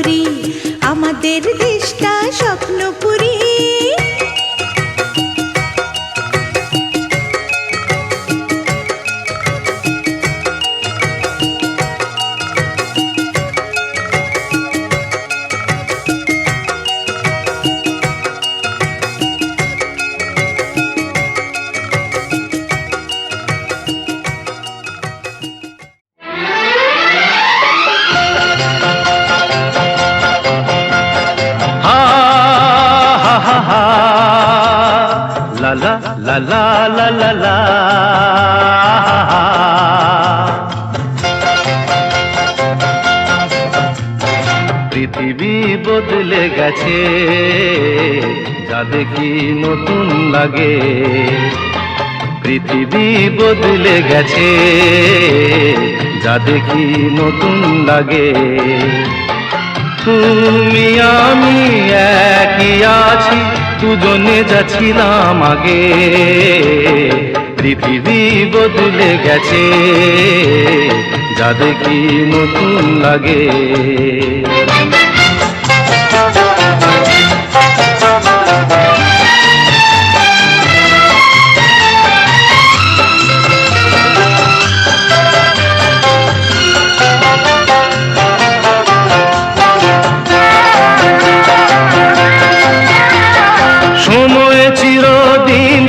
করি, আমাদের দেশটা স্বপ্নপুরী। La la la la la la, পৃথিবী বদলে গেছে, যা দেখি নতুন লাগে। পৃথিবী বদলে গেছে, যা দেখি নতুন লাগে। তুমি আমি একই আছি, দুজনে যাচ্ছিলাম আগে। পৃথিবী বদলে গেছে, যা দেখি নতুন লাগে।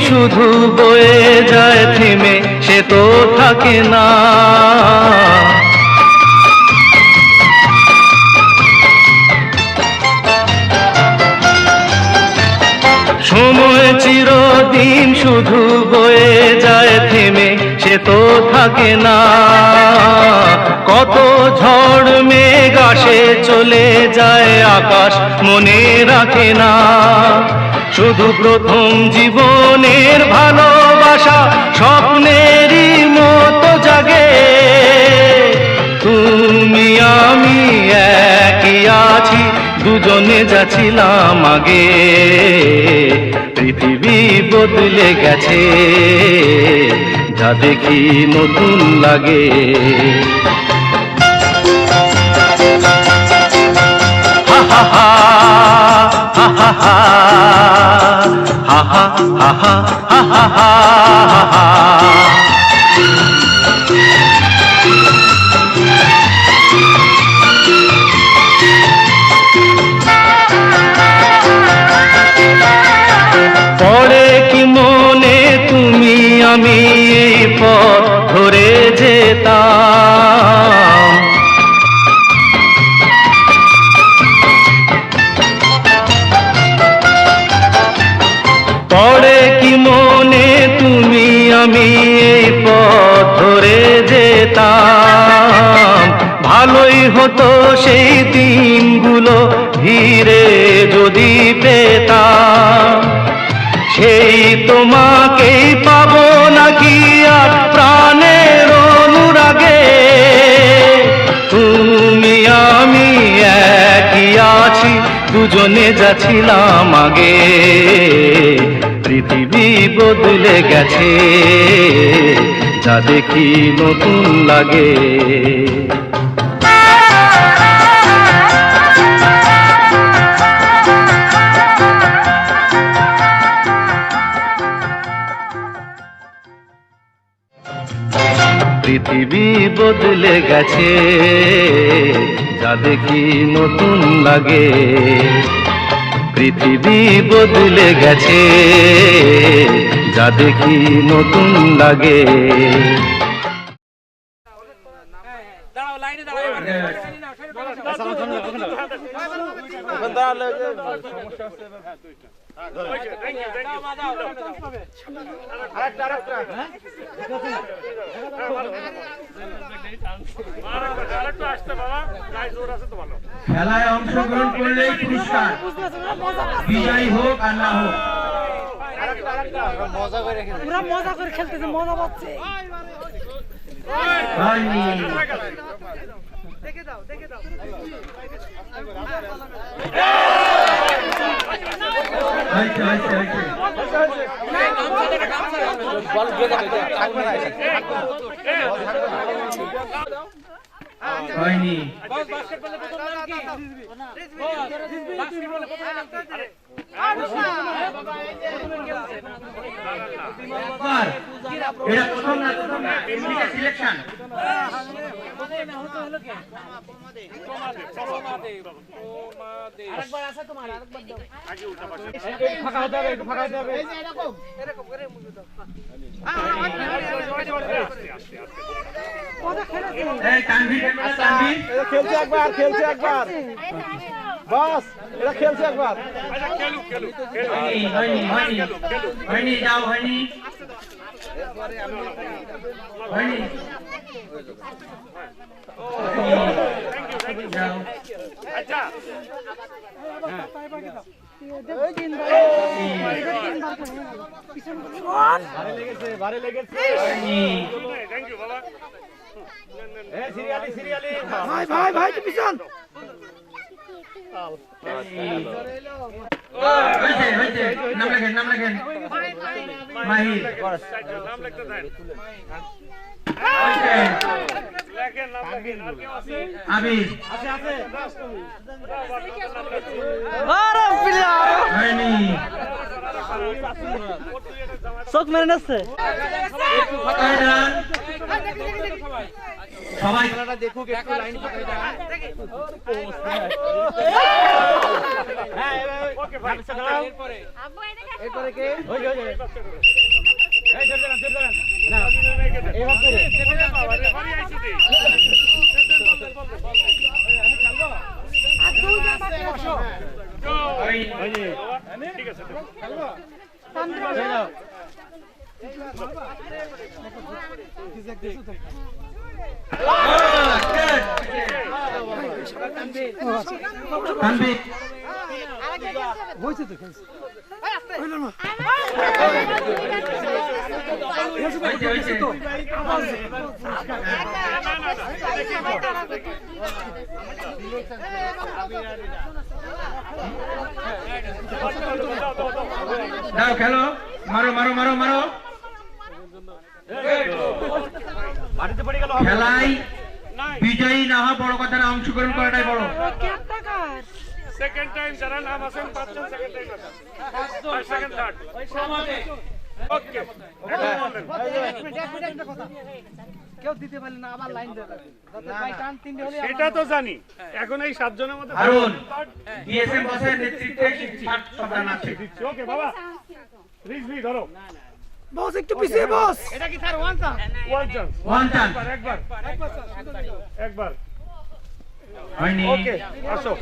শুধু বয়ে যায় থেমে, সে তো থাকে না। সময় চিরদিন শুধু বয়ে যায় থেমে, সে তো থাকে না। কত ঝড় মেঘ আসে চলে যায়, আকাশ মনে রাখে না। শুধু প্রথম জীবনের ভালোবাসা স্বপ্নেরই মতো জাগে। তুমি আমি একই আছি, দুজনে যাচ্ছিলাম আগে। পৃথিবী বদলে গেছে, যা দেখি নতুন লাগে। হা হা হা ha ha ha ha ha ha ha ha ha. পড়ে কি মনে তুমি আমি এই পথ ধরে যেতাম। পড়ে কি মনে তুমি আমি এই পথ ধরে যেতাম। ভালোই হতো সেই দিনগুলো ধীরে যদি পেতাম। সেই তোমাকেই পাবো নাকি আর প্রাণের অনুরাগে। তুমি আমি একই আছি, দুজনে যাচ্ছিলাম আগে। পৃথিবী বদলে গেছে, যা দেখি নতুন লাগে। পৃথিবী বদলে গেছে, যা দেখি নতুন লাগে। পৃথিবী বদলে গেছে, যা দেখি নতুন লাগে। খেলায় অংশগ্রহণ করলেই পুরস্কার, বিজয়ী হোক আর না হোক। মজা করে খেলতেছে, মজা পাচ্ছে। দেখে দাও দেখে দাও। হয়নি একবার এটা প্রথম না এমনিতে সিলেকশন এই তানভীর তানভীর খেলছে একবার বাস এটা খেলছে একবার হয়নি যাও হয়নি যাও ভারে লেগেছে সিরিয়ালি ভাই তুমি পিছন হয়েছে নাম লেখেন মাহির নাম লিখতে দেন আবির হয়নি চোখ মেরে নাচ্ছে সবাই দেখুক একটু লাইন এরপরে কে ঠিক আছে তানভীর দাও খেলো মারো খেলাই বিজয়ী না হওয়া বড় কথা না, অংশগ্রহণ করাটাই বড়। সেকেন্ড টাইম যারা নাম আছেন পাঁচজন সেকেন্ড টাইম আছেন সেকেন্ড থার্ড ওকে কেউ দিতে পারলে না আবার লাইন দেবে ভাই টান তিনটে হলে এটা তো জানি এখন এই সাতজনের মধ্যে হারুন ডিএসএম বসের নেতৃত্বে সন্তান আছে। ওকে বাবা রিজভি ধরো বস একটু পিছিয়ে বস এটা কি sir one chance one chance একবার হয়নি। ওকে আসো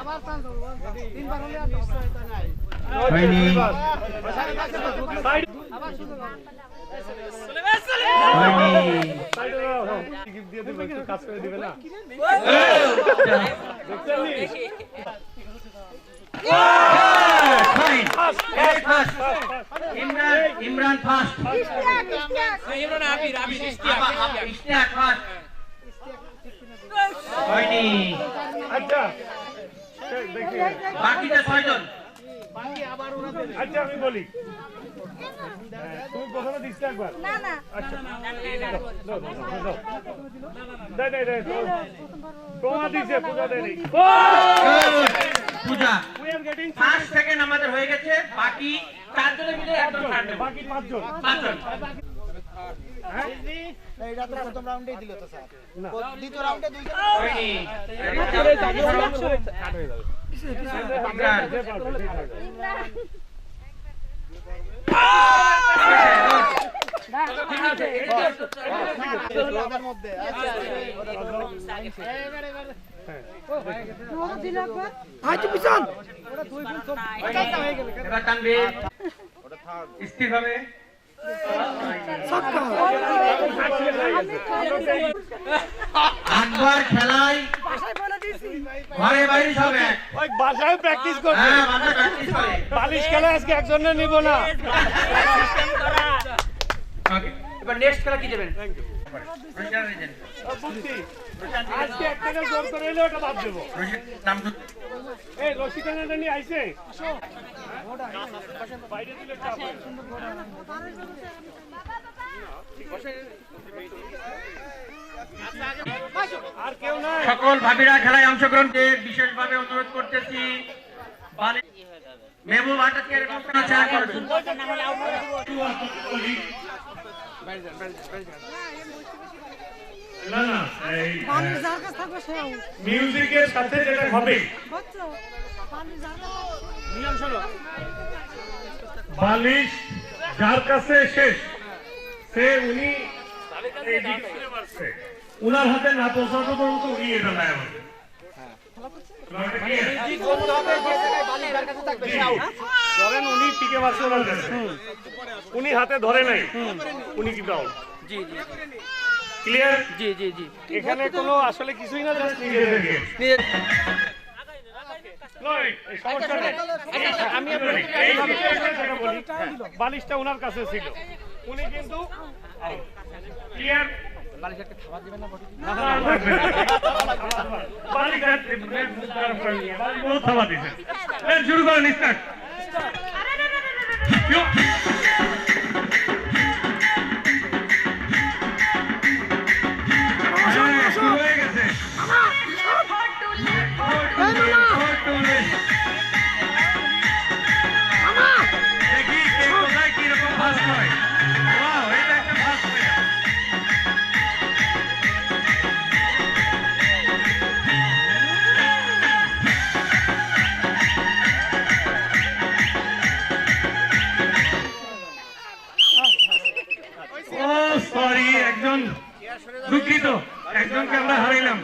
আবার চান্স হবে তিনবার হলে আর নিশ্চয়তা নাই হয়নি সাইড আবার শুরু হবে হয়নি সাইডে দাও গিফট দিয়ে দিবে একটু কাজ করে দিবে না ইমরান ফার্স্ট ইশতিয়াক ফার্স্ট হয়নি। আচ্ছা দেখি বাকিটা ছয়জন আচ্ছা আমি বলি তুমি প্রথমে দিচ্ছ একবার না না আচ্ছা দে তোমা দিছে পূজা দেয়নি পূজা উই আর গেটিং 5 সেকেন্ড আমাদের হয়ে গেছে, বাকি চারজনে মিলে একদম ছাড়বে। বাকি পাঁচজন এইটা তো প্রথম রাউন্ডেই দিল তো স্যার দ্বিতীয় রাউন্ডে দুইজন হয়নি। ওদের মধ্যে আচ্ছা ভাই তুই পিছন এবার তানভীর স্থির হবে। একবার খেলায় ঘরে বাইরে সবে ওই বাসায় প্র্যাকটিস করছে হ্যাঁ বাবা প্র্যাকটিস করে। বালিশ খেলা আজকে একজনের নিব না ওকে এবার নেক্সট খেলা কি দেবেন? বুঝছি আজকে একটা জোর করে এলো ওটা বাদ দেবো এই রশি টানা নিয়ে আইছে বাইরে দিলে চাপ হয়। আর কেউ নাই। সকল ভাবিরা খেলায় অংশগ্রহণ করতে বিশেষভাবে অনুরোধ করতেছি। মেহবুব আজাদকে এরকম কোনো চেয়ার করবেন। না না, এই মিউজিকের সাথে যেটা হবে, বালিশ যার কাছে শেষ সে উনি এই দিকে মারছে, উনার হাতে না পৌঁছাতে পর্যন্ত উনি এটা নেয় আমাকে। ধরেন উনি পিকে মারছে ওনার কাছে, উনি হাতে ধরে নাই, উনি কিন্তু আউট। জি জি ক্লিয়ার? জি জি জি এখানে কোনো আসলে কিছুই না, জাস্ট নিজেদের game। নয়, এই সমস্যা নেই। আমি এই বিষয়টা যেটা বলি, বালিশটা ওনার কাছে ছিল, উনি কিন্তু ক্লিয়ার। বালিশ থাবা দিছে। শুরু করেন, স্টার্ট। শুরু হয়ে গেছে। দেখি কে কোথায় কিরকম ফাস্ট হয়। ওয়াও, এটা একটা ফাস্ট হয়। ও সরি, একজন দুঃখিত, একজনকে আমরা হারাইলাম।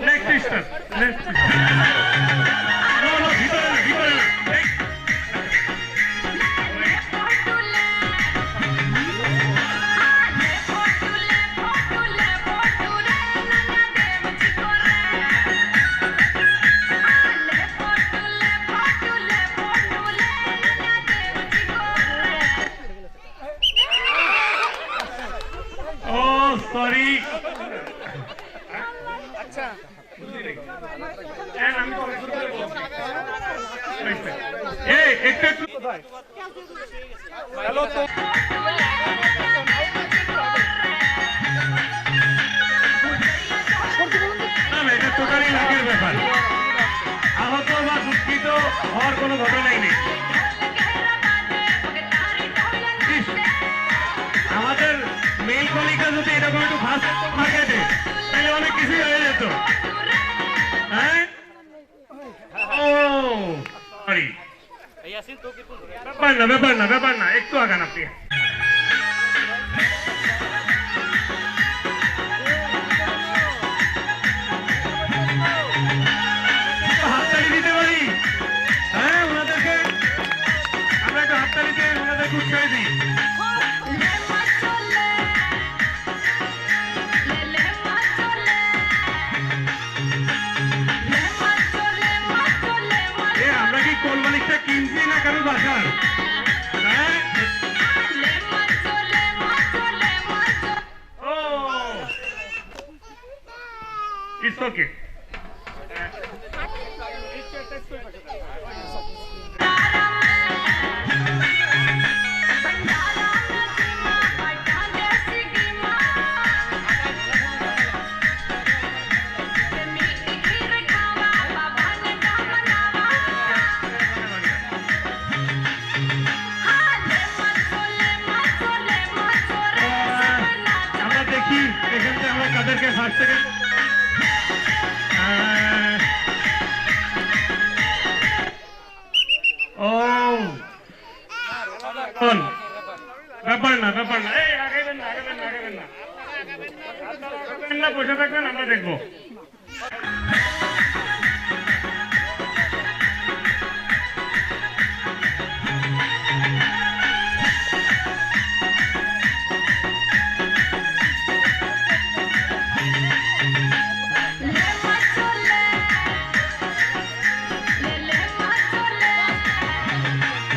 নেক্সট স্টার, নেক্সট ভিতরে না, ভিতরে না। ও সরি, আচ্ছা, এই একটু একটু হ্যালো তো না, এটা টোটালি লাখের ব্যাপার। আহত বা দুঃখিত হওয়ার কোনো ঘটনাই নেই। ইস, আমাদের মেল কলিকা যদি এরকম একটু ফাস্ট মার্কেটে, তাহলে অনেক কিছুই হয়ে যেত। হ্যাঁ, ও সরি, ব্যাপার না, ব্যাপার না, ব্যাপার না, একটু আগান আপনি। হাততালি দিতে পারি? হ্যাঁ, ওনাদেরকে আমরা একটু হাততালিতে ওনাদেরকে উৎসাহ দিই। আমরা কি কোলবালিশটা কিনছি না কারো বাসার? হ্যাঁ, ও ইটস ওকে। আমরা দেখি এখান থেকে আমরা কাদেরকে ফার্স্ট সেকেন্ড। ও ব্যাপার না, ব্যাপার না, এই আগাইবেন না, আগাইবেন না, আগাইবেন না, আগাইবেন না, বসে থাকবেন, আমরা দেখবো।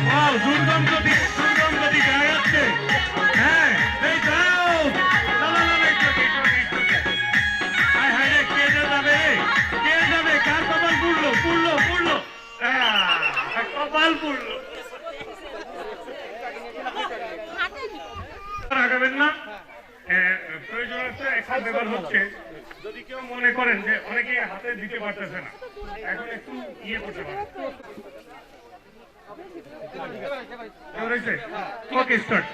ওয়াও, দুর্গম গতি, দুর্গম গতি দেখা যাচ্ছে। হ্যাঁ, এই যাও, না না না, একটু একটু একটু। হায় হায় রে, কে এবার হচ্ছে, যদি কেউ মনে করেন যে অনেকে হাতে দিতে পারতেছে না, এখন একটু ইয়ে করতে পারে। ওকে, স্টার্ট।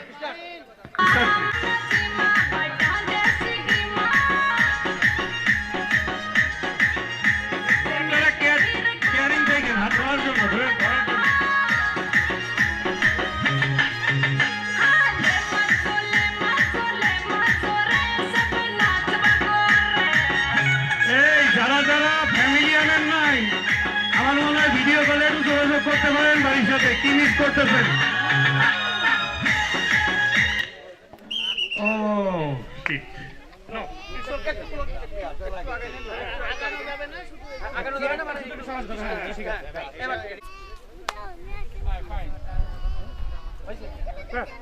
কেয়ারিং দেখেন, হাত ধরার জন্য, ধরার জন্য। এই যারা যারা ফ্যামিলি আনেন নাই, আমার মনে হয় ভিডিও কলে একটু যোগাযোগ করতে পারেন বাড়ির সাথে, কি মিস করতেছেন। ও শিট, নো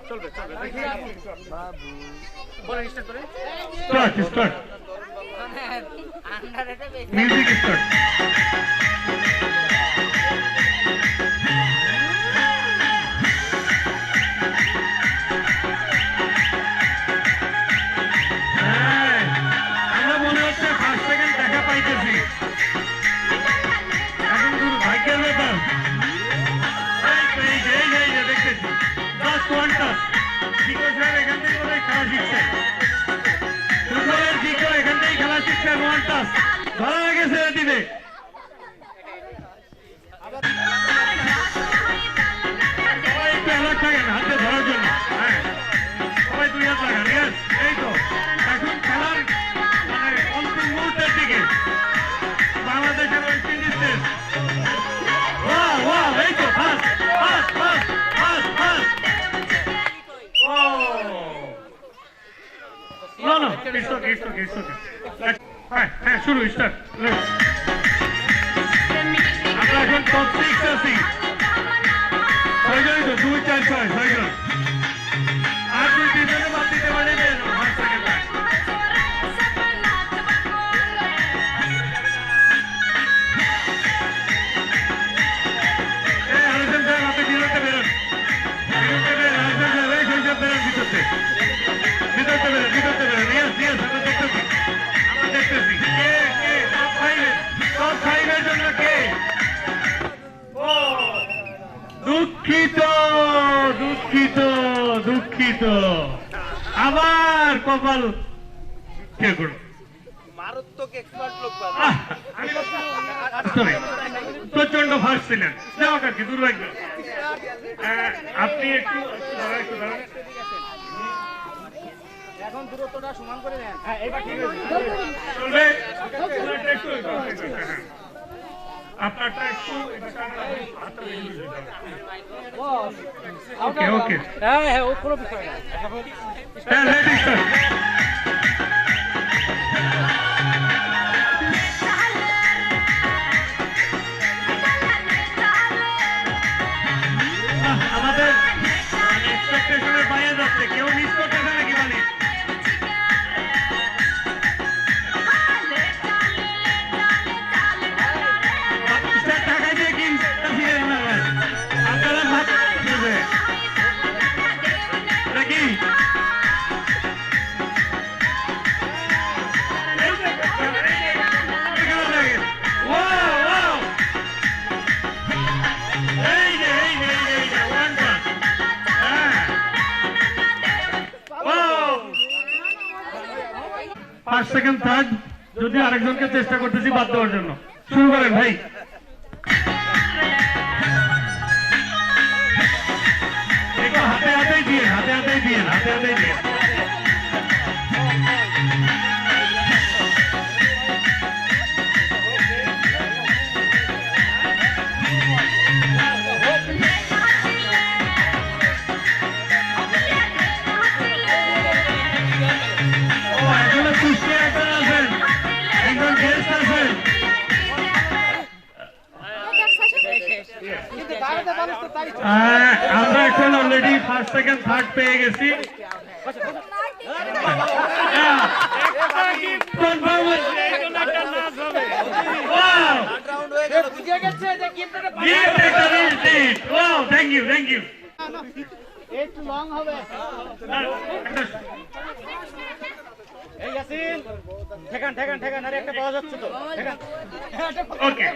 চলবে চলবে। Start start, music start. আমরা মনে হচ্ছে 5 সেকেন্ড দেখা পাইতেছি, এখন শুধু ভাগ্যের ব্যাপার। দেখতেছি জাস্ট ওয়ান টাচ। জিকো স্যার এখান থেকে বোধহয় খেলা শিখছেন, ফুটবলের জিকো এখান থেকেই খেলা শিখছেন। ওয়ান টাচ ধরা গেছে দিবে। সবাই একটু অ্যালার্ট থাকেন হাতে ধরার জন্য। হ্যাঁ, সবাই 2 হাত লাগান। ইয়েস, এই তো এখন খেলার মানে অন্তিম মুহূর্তের দিকে বাংলাদেশের West Indies test. Wow wow, এই তো fast fast fast fast fast. Oh no no, it's okay it's okay it's okay. হ্যাঁ হ্যাঁ, শুরু, স্টার্ট। আমরা এখন টপ 6 আছি। 6 জনই তো, 2 4 6 6 জন। আর 2 জনে বাদ দিতে পারে না। 5 সেকেন্ড। আরেকজন স্যার আপনি বিরতে বেরোন, বিরতে বেরোন, আরেকজন স্যার এই সৈকত বেরোন ভিতরতে, ভিতরতে বেরোন, ভিতরতে বেরোন। ইয়েস ইয়েস, আমরা দেখতেছি, আমরা দেখতেছি। কে কে টপ 5 এর জন্য কে? ও দুঃখিত দুঃখিত দুঃখিত, আবার কপাল কে করো। মারাত্মক এক্সপার্ট লোক প্রচন্ড ফার্স্ট ছিলেন, যাও কাকি দুর্ভাগ্য। আপনি একটু দাঁড়ান। এখন দূরত্বটা সমান করে নেন। হ্যাঁ, এবার ঠিক আছে, চলবে। আপনারটা একটু ওকে ওকে। হ্যাঁ হ্যাঁ, ও কোনো বিষয় না। হ্যাঁ রেডি স্যার। আমাদের এক্সপেকটেশনের বাইরে যাচ্ছে, কেউ মিস করতেছে নাকি? মানে টাকা দিয়ে কিনতে আপনারা ভাত দেবে নাকি? ফার্স্ট সেকেন্ড থার্ড, যদি আরেকজনকে চেষ্টা করতেছি বাদ দেওয়ার জন্য। শুরু করেন ভাই। হাতে হাতেই দিয়ে, হাতে হাতেই দিয়ে, হাতে হাতেই দিয়ে। আমরা এখন অলরেডি ফার্স্ট সেকেন্ড থার্ড পেয়ে গেছি। Thank you. একটু লং হবে। ইয়াসিন ঠেকান ঠেকান ঠেকান আরে একটা পাওয়া যাচ্ছে তো ঠেকান ওকে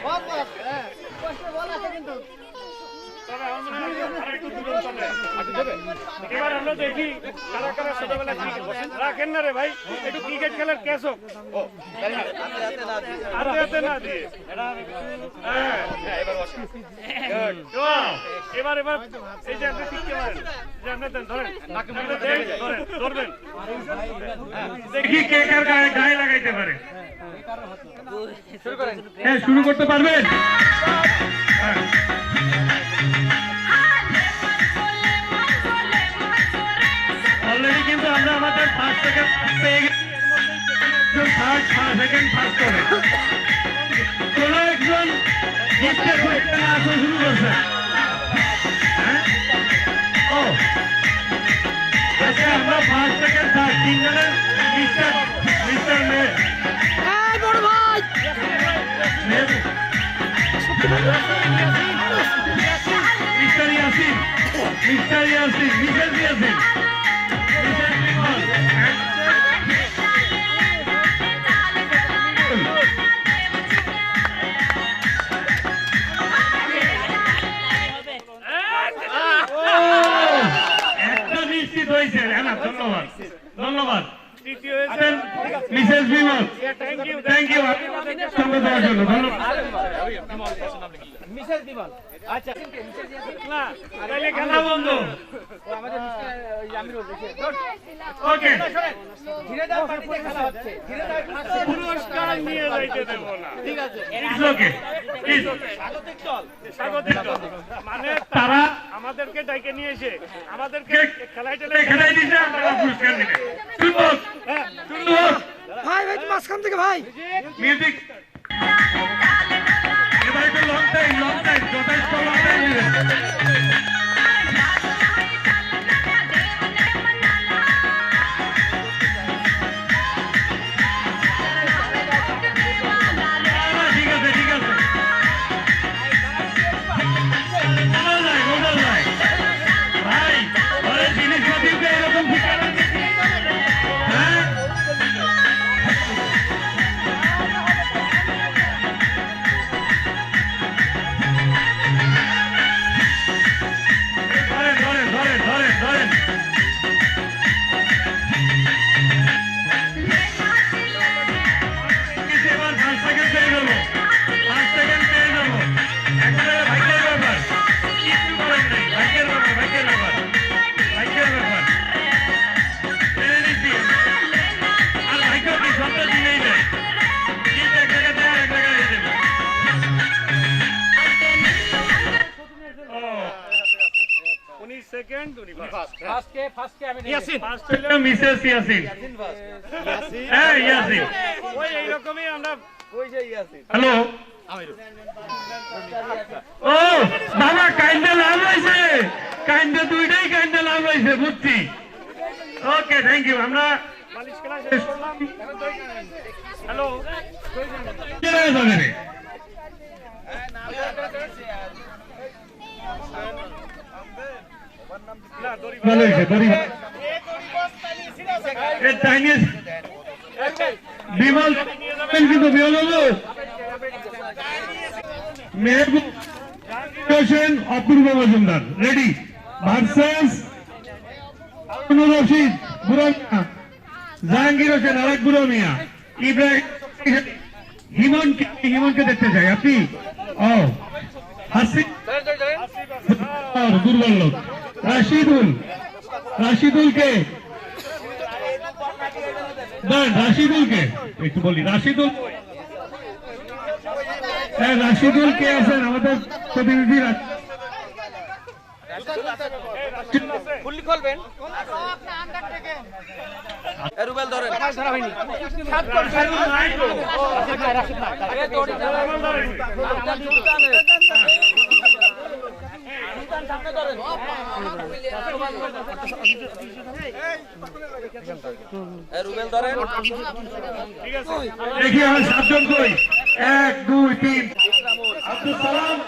এবার আমরা দেখি কারা কারা ছোটবেলা ক্রিকেট রাখেন না রে ভাই একটু ক্রিকেট খেলার ক্যাচ হোক হাতে হাতে না দিয়ে এবার এবার এই যে আপনি শিখতে পারেন যে আপনি ধরেন ধরেন ধরবেন দেখি কে কার গায়ে গায়ে লাগাইতে পারে হ্যাঁ শুরু করতে পারবেন অলরেডি কিন্তু আমরা আমাদের ফার্স্ট সেকেন্ড পেয়ে গেছি থার্ড সেকেন্ড ফার্স্ট হবে কোন একজন জিততে খুঁজতে না আসা শুরু করছে ও আচ্ছা আমরা ফার্স্ট সেকেন্ড থার্ড তিনজনের মিস্টার মে বড় ভাই মিস্টার ইয়াসিন মিসেস ইয়াসিন একটা নিশ্চিত হয়েছে হ্যাঁ ধন্যবাদ ধন্যবাদ মিসেস বিমল থ্যাংক ইউ সঙ্গে দেওয়ার জন্য ধন্যবাদ মিসেস বিমল আচ্ছা না তাহলে খেলা বন্ধ আমাদের মিস্টার আমিরুল দেখে ওকে ধীরে দাও পার্টিতে খেলা হচ্ছে ধীরে দাও পুরস্কার নিয়ে যাইতে দেব না ঠিক আছে ইটস ওকে স্বাগতিক দল মানে তারা আমাদেরকে ডাইকে নিয়ে এসে আমাদেরকে খেলাই দিয়েছে আমরা পুরস্কার নেবে শুরু হোক ভাই ভাই মাঝখান থেকে ভাই মিউজিক এবার একটু লং টাইম যথেষ্ট লং টাইম ঠিক আছে ঠিক আছে ভাই ঘরের জিনিসপাতিকে এরকম ঠিকানা হ্যাঁ ধরেন এবার ফার্স্ট সেকেন্ড পেয়ে যাবো একেবারে ভাগ্যের ব্যাপার কিছু করেন নাই ভাগ্যের ব্যাপার মেনে নিচ্ছি আর ভাগ্য কি সবটা দিলেই দেয় কিন্তু এক জায়গায় দেয় এক জায়গায় দিয়ে দেবে উনি সেকেন্ড উনি ফার্স্ট ইয়াসিন ফার্স্ট হলো মিসেস ইয়াসিন হ্যাঁ ইয়াসিন ওই এইরকমই আমরা হ্যালো ও বাবা কাইন্ডে লাভ হয়েছে দুইটাই কাইন্ডে লাভ হয়েছে বুঝছি ওকে থ্যাংক ইউ আমরা বালিশ খেলা শেষ করলাম হ্যালো ভালো হয়েছে বিমল কিন্তু মেহবুব হোসেন অপূর্ব মজুমদার রেডি ভার্সেস রশিদ বুড়া মিয়া জাহাঙ্গীর হোসেন আরেক বুড়া মিয়া ইব্রাহিম হিমনকে দেখতে চাই আপনি ও হাসিব দুর্বল লোক রাশিদুলকে একটু বলি রাশিদুল কে আছেন আমাদের প্রতিনিধি রুবেল ধরেন ধরা হয়নি রুবেল ধরেন দেখি আমার সাতজন কই 1 2 3 আব্দুল সালাম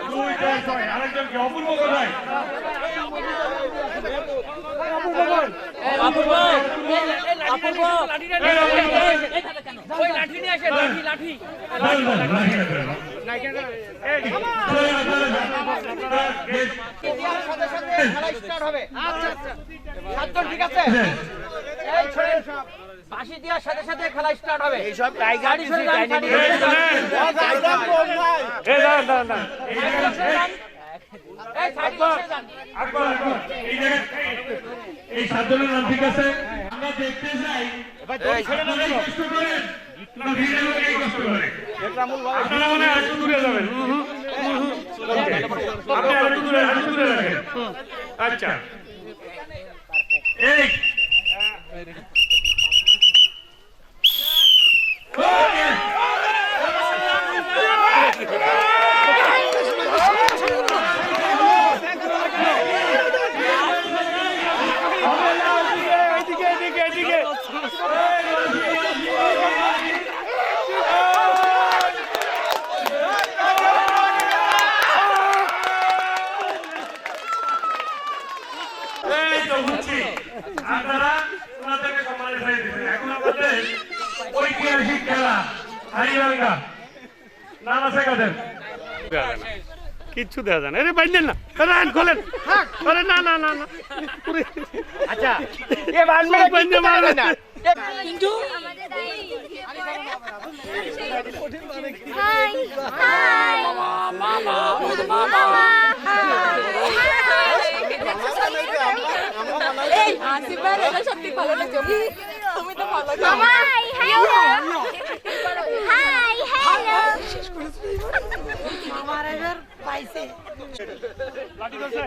2 4 6 আরেকজন কি অপূর্ব কোথায় দেওয়ার সাথে সাথে খেলা স্টার্ট হবে। আচ্ছা আচ্ছা, সাতজন ঠিক আছে? এই ছোড়েন সব, বাঁশি দেওয়ার সাথে সাথে খেলা স্টার্ট হবে। এই সব টাইগার এই সাতজনের নাম ঠিক আছে? আমরা দেখতে চাই আপনারা কষ্ট করেন না ভিডিও এই কষ্ট করে। আপনারা মনে হয় একটু দূরে যাবেন। আপনারা একটু দূরে রাখেন। আচ্ছা এই আপনারা ওনাদেরকে সম্মানের সাথে দিচ্ছেন। এখন আমাদের ঐতিহাসিক খেলা হারিয়াঙ্গা নানা শেখাতেন কিচ্ছু দেওয়া যায় না। আরে বাইলেন না, রান খোলেন। আরে না না না না, আচ্ছা এ বানবে বাইলে মারে না। কিন্তু হাই হাই মামা এই আসিবার এটা সত্যি ভালো লাগছে। তুমি তো ভালো মামা হাই হ্যালো হাই হ্যালো মামার এবার পাইছে লাঠি ধরছে।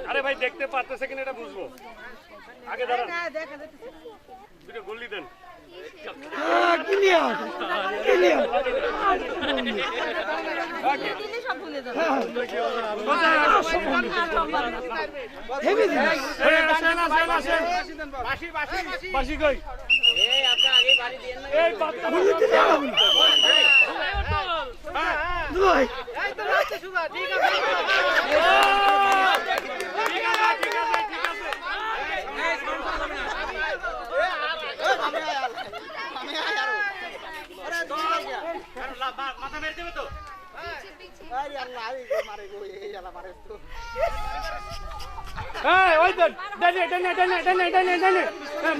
আরে ভাই দেখতে পারতেছে কিনা এটা বুঝবো। আগে দাঁড়ান, দুটো গোলি দেন। বাসি কই? মাথা মেরে দেবে তো?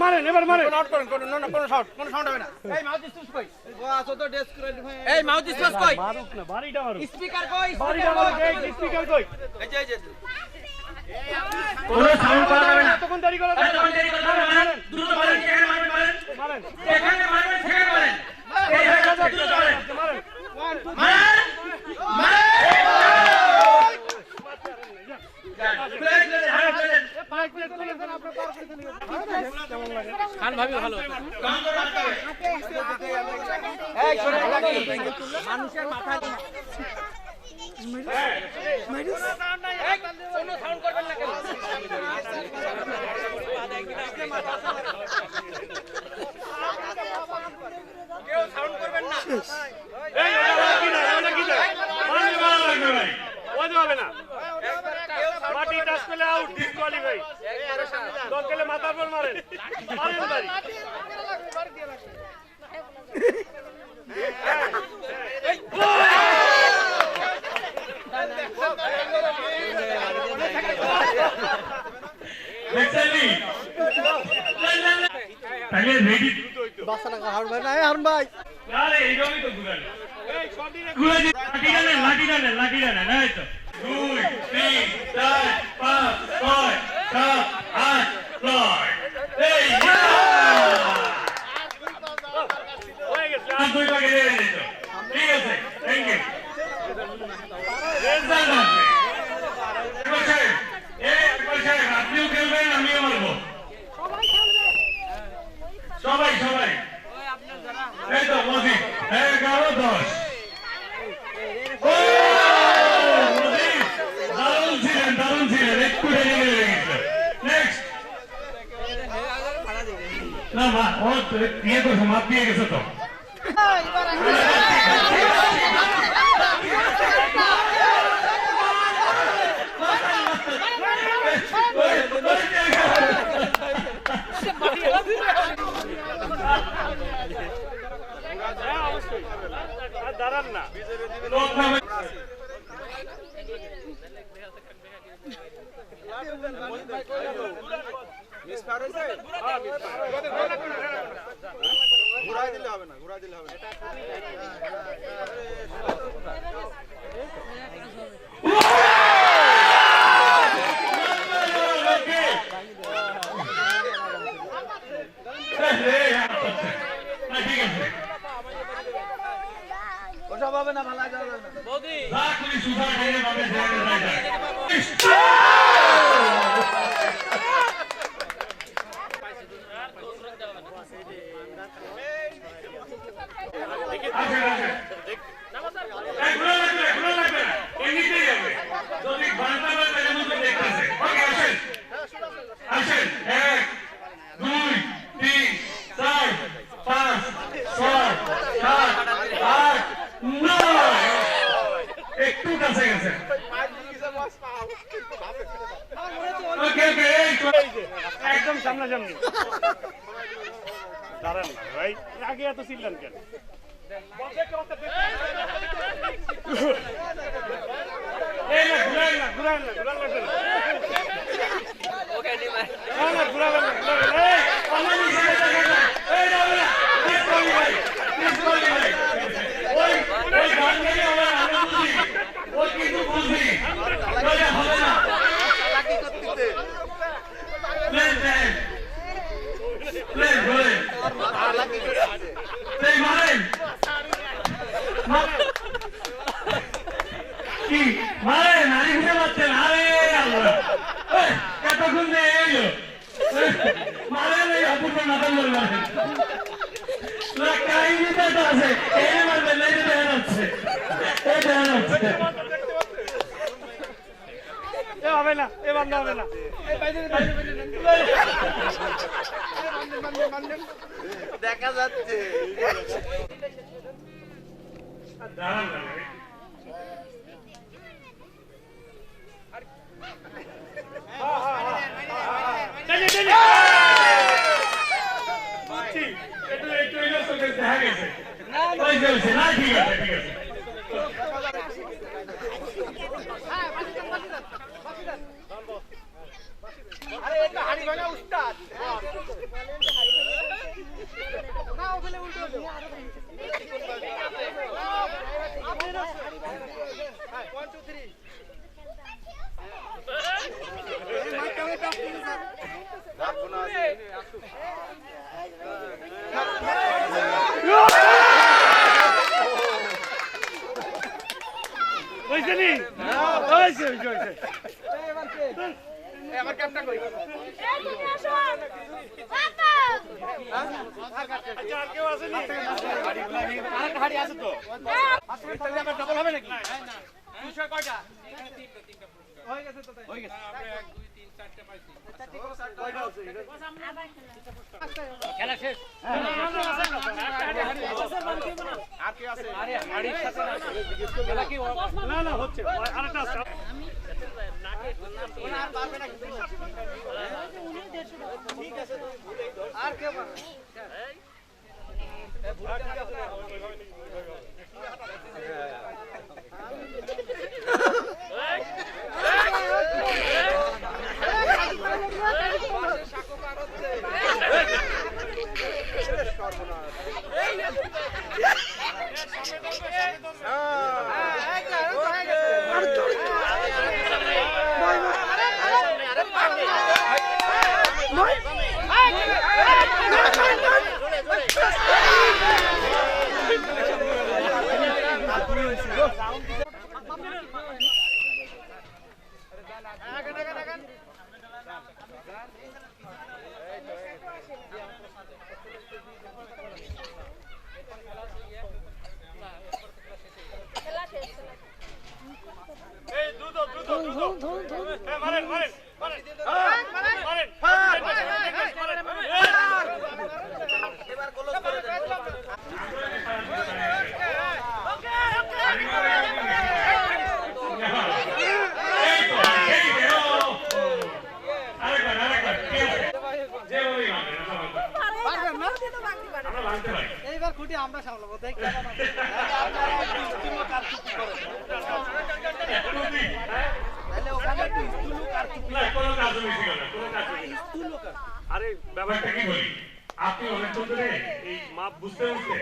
মারেন এবার মারেন। কোনো সাউন্ড হবে না। এই মাউথ স্পেস কই? ও আসো তো ডেস্ক করে দিবেন। এই মাউথ স্পেস কই? মারুক না, বাড়িটা মারুক। স্পিকার কই? বাড়িটা মারুক, এই স্পিকার কই? এই যে কোনো সাউন্ড করা যাবে না। তখন দেরি করা যাবে না। মারেন দ্রুত মারেন, এখানে মারেন মারেন। এখানে মারবেন, সেখানে মারেন। এই দেখা যাচ্ছে মারেন। মারেন খান ভাবি ভালো। এই ছোট লাগি মানুষের মাথা এই কোনো সাউন্ড করবেন না কেন? কেউ সাউন্ড করবেন না। এই ওটা কি না, ওটা কি না, মারলে মারা লাগবে ভাই, ওটা হবে না। মাটি টাচ করলে আউট, ডিসকোয়ালিফাই। দরকারে মাথার উপর মারেন, মারেন বাড়ি। তাহলে রেডি বাচ্চাটা হারুন ভাই নাই, হারুন ভাই আরে এইভাবেই তো ঘুরানো। এই সবটি ঘুরে দি, লাঠি টানেন, এই তো 2 3 4 5 6 7 8 9 এই হয়ে গেছে। আর দুই ভাগে দিয়ে দিত। ঠিক আছে, থ্যাংক ইউ। রেজাল্ট আছে। আপনিও খেলবেন, আমিও মারবো। সবাই এই তো মজিদ 11 10। দারুণ ছিলেন, একটু হেরে গেছে। নেক্সট না মা, ও ইয়ে করছে, মাপ দিয়ে গেছে তো। দাঁড়ান না ঘুরাই দিলে হবে না, ঘুরাই দিলে হবে না। ওসব হবে না, ভালো যাবে না। একটু কাছে গেছে একদম সামনাসামনি দাঁড়ান না ভাই আগে এত চিল্লান কেন কি মারে নারী ঘুরে পাচ্ছেন আরে আল্লাহ কতক্ষণ দিয়ে এলো মারে নেই অপূর্ব নাটক মারবেন কাহিনীটা তো আছে এই মারবেন এই দেখা যাচ্ছে এই দেখা যাচ্ছে হবে না এ বান্ধব হবে না দেখা যাচ্ছে না ঠিক আছে ঠিক আছে আরে এটা হাড়ি ভাঙা উস্তাদ না ওখানে উল্টো হলো 1 2 3 আমার ক্যাপটা কই আর কেউ আছে নি আরেকটা হাড়ি আছে তো তাহলে আবার ডাবল হবে নাকি না 200 কয়টা হয়ে গেছে তো তাই হয়ে গেছে আমরা 1 2 3 4টা পাইছি কয়টা আছে খেলা শেষ আর কি আছে আরে হাড়ির সাথে খেলা কি না না হচ্ছে আরেকটা আছে নাকে আর পারবে না ঠিক আছে তো আর কে পারবে এই ভুলটা কি আপনার শাকো পার হচ্ছে সর্বনাশ ভাঙতে পারি। এইবার খুঁটি আমরা সামলাবো দেখ না, কোনো কাজ হয়েছে না, কোনো কাজ হয়েছে না। আরে ব্যাপারটা কি বলি, আপনি অনেকক্ষণ ধরে এই মাপ বুঝতে বুঝতে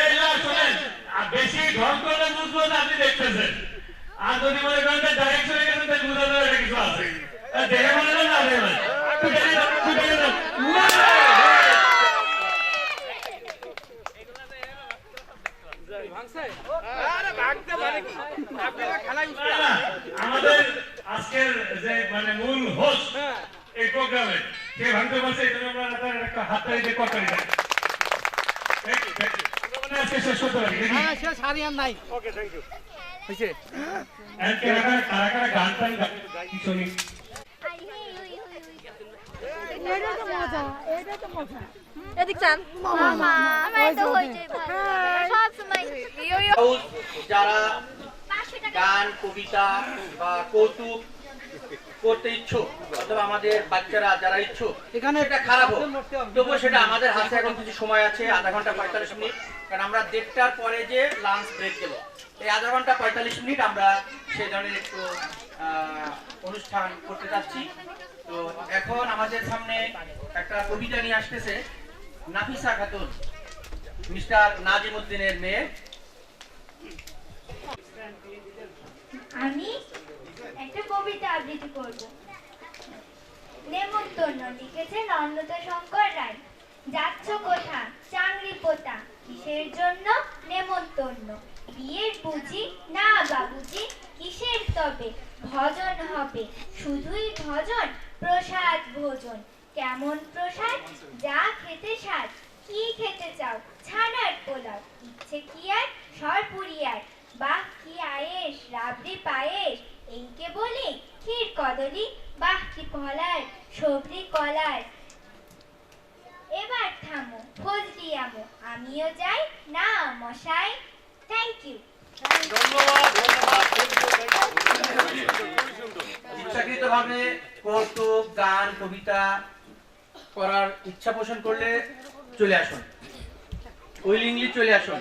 এই না শোনেন, আর বেশি ঢং করলে বুঝবো না আপনি দেখতেছেন। আর যদি মনে করেন ডাইরেক্ট চলে গেছেন তাহলে বুঝা যাবে এটা কিছু আছে। দেখে মনে হয় না দেখে মনে আমাদের আজকের যে মানে মূল হোস্ট এই প্রোগ্রামে কে ভাঙতে পারছে এই জন্য আমরা একটা হাত তালি দিয়ে কথা দিই। আজকে শেষ করতে পারি দেখি। হ্যাঁ সে শাড়ি আর নাই ওকে থ্যাংক ইউ হইছে এন্ড কারা কারা গান টান কি শুনি এদিক চান মামা আমার তো হইছে সব সময় যারা গান কবিতা বা কৌতুক করতে ইচ্ছুক অথবা আমাদের বাচ্চারা যারা ইচ্ছুক এখানে সেটা খারাপ হোক তবুও সেটা আমাদের হাতে এখন কিছু সময় আছে আধা ঘন্টা 45 মিনিট, কারণ আমরা 1:30টার পরে যে লাঞ্চ ব্রেক দেব এই আধা ঘন্টা 45 মিনিট আমরা সেই ধরনের একটু অনুষ্ঠান করতে যাচ্ছি। তো এখন আমাদের সামনে একটা কবিতা নিয়ে আসতেছে নাফিসা খাতুন, মিস্টার নাজিমউদ্দিনের মেয়ে। আমি একটা কবিতা আবৃত্তি করব। নেমন্তন্ন লিখেছেন অন্নদা শঙ্কর রায়। যাচ্ছ কোথা চাংরি পোতা, কিসের জন্য নেমন্তন্ন? বিয়ের বুঝি না বাবুজি, কিসের তবে ভজন হবে? শুধুই ভজন, প্রসাদ ভোজন। কেমন প্রসাদ? যা খেতে স্বাদ। কি খেতে চাও? ছানার পোলাও। ইচ্ছে কি আর সরপুরিয়ার। বাহ কি আয়েস, রাবড়ি পায়েস। এইকে বলি ক্ষীর কদলি। বাহ কি ফলার, সবরি কলার। এবার থামো, ফজলি আমো, আমিও যাই না মশাই। Thank you. ইচ্ছাকৃতভাবে কৌতুক গান কবিতা করার ইচ্ছা পোষণ করলে চলে আসুন, উইলিংলি চলে আসুন।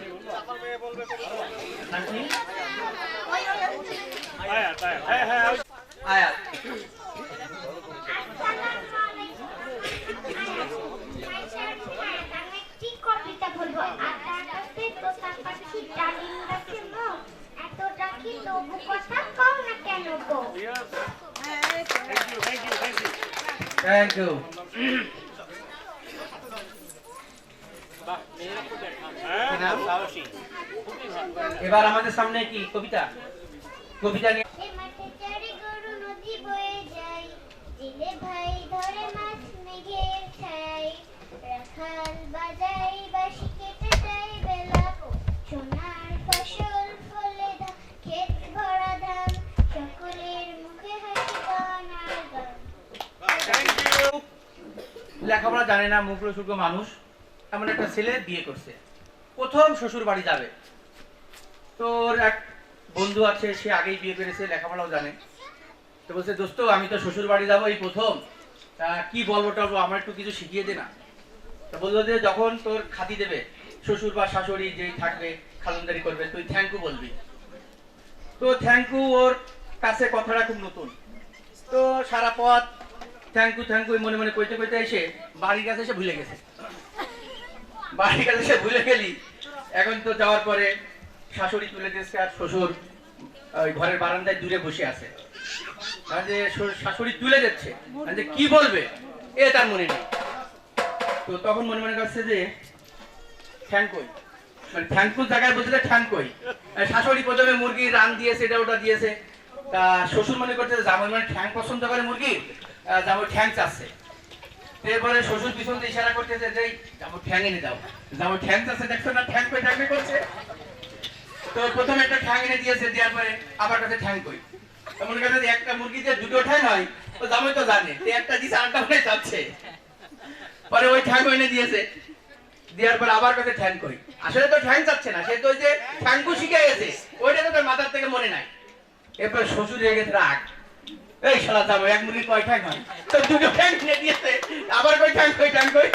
আয়াত একটি কবিতা বলবো। আটাটাতে তোতা পাখি ডালিম গাছে মুখ, এতটা কি তবু কথা কও না কেন গো? Thank you. এবার আমাদের সামনে কি কবিতা নিয়ে এ মাঠে চারি গরু নদী বয়ে যায়, জেলে ভাই ধরে মাছ মেঘের ছাই। রাখাল বাজাই বাঁশি কেটে যায় বেলা, সোনার ফসল ফলে ক্ষেত ভরা ধান, সকলের মুখে হাসি গান আর গান। লেখাপড়া জানে না, মুখলো শুল্ক মানুষ, এমন একটা ছেলে বিয়ে করছে, প্রথম শ্বশুর বাড়ি যাবে। তোর এক বন্ধু আছে, সে আগেই বিয়ে করেছে, লেখাপড়াও জানে। তো বলছে দোস্ত আমি তো শ্বশুর বাড়ি যাবো এই প্রথম, তা কি বলবো টলবো, আমার একটু কিছু শিখিয়ে দে না। তো বললো যে যখন তোর খাতি দেবে শ্বশুর বা শাশুড়ি যেই থাকবে খালনদারি করবে, তুই থ্যাংক ইউ বলবি। তো থ্যাংক ইউ ওর কাছে কথাটা খুব নতুন। তো সারা পথ থ্যাংক ইউ মনে মনে কইতে কইতে এসে বাড়ির কাছে এসে ভুলে গেছে। বাড়ির কাছে এসে ভুলে গেলি, এখন তো যাওয়ার পরে শাশুড়ি তুলে দিয়েছে আর শ্বশুর ওই ঘরের বারান্দায় দূরে বসে আছে। যে শাশুড়ি তুলে যাচ্ছে, যে কি বলবে এ তার মনে নেই। তো তখন মনে মনে করছে যে থ্যাংক ইউ, মানে থ্যাংক ইউ জায়গায় বলছে থ্যাংক ইউ। শাশুড়ি প্রথমে মুরগি রান দিয়েছে, এটা ওটা দিয়েছে। তা শ্বশুর মনে করছে জামাই মানে ঠ্যাং পছন্দ করে মুরগি, জামাই ঠ্যাং চাচ্ছে। এরপরে শ্বশুর পিছন দিয়ে ইশারা করতেছে যে জামাই ঠ্যাং এনে দাও, জামাই ঠ্যাং চাচ্ছে, দেখছো না ঠ্যাং কই ঠ্যাং করছে। তো প্রথমে একটা ঠ্যাং এনে দিয়েছে, দেওয়ার পরে আবার কাছে ঠ্যাং কই। মনে করছে একটা মুরগি যে দুটো ঠ্যাং হয় তো জামাই তো জানে, একটা দিছে আরেকটা মনে চাচ্ছে। পরে ওই ঠ্যাং এনে দিয়েছে, দেওয়ার পর আবার কাছে ঠ্যাং কই। আসলে তো ঠ্যাং চাচ্ছে না, সে তো ওই যে ঠ্যাংকু শিখে গেছে, ওইটা তো তার মাথার থেকে মনে নাই। এরপর শ্বশুর হয়ে গেছে রাগ, এই শালা জামাই এক মুরগির কয় ঠ্যাং হয়, তো দুটো ঠ্যাং এনে দিয়েছে, আবার কই ঠ্যাং কই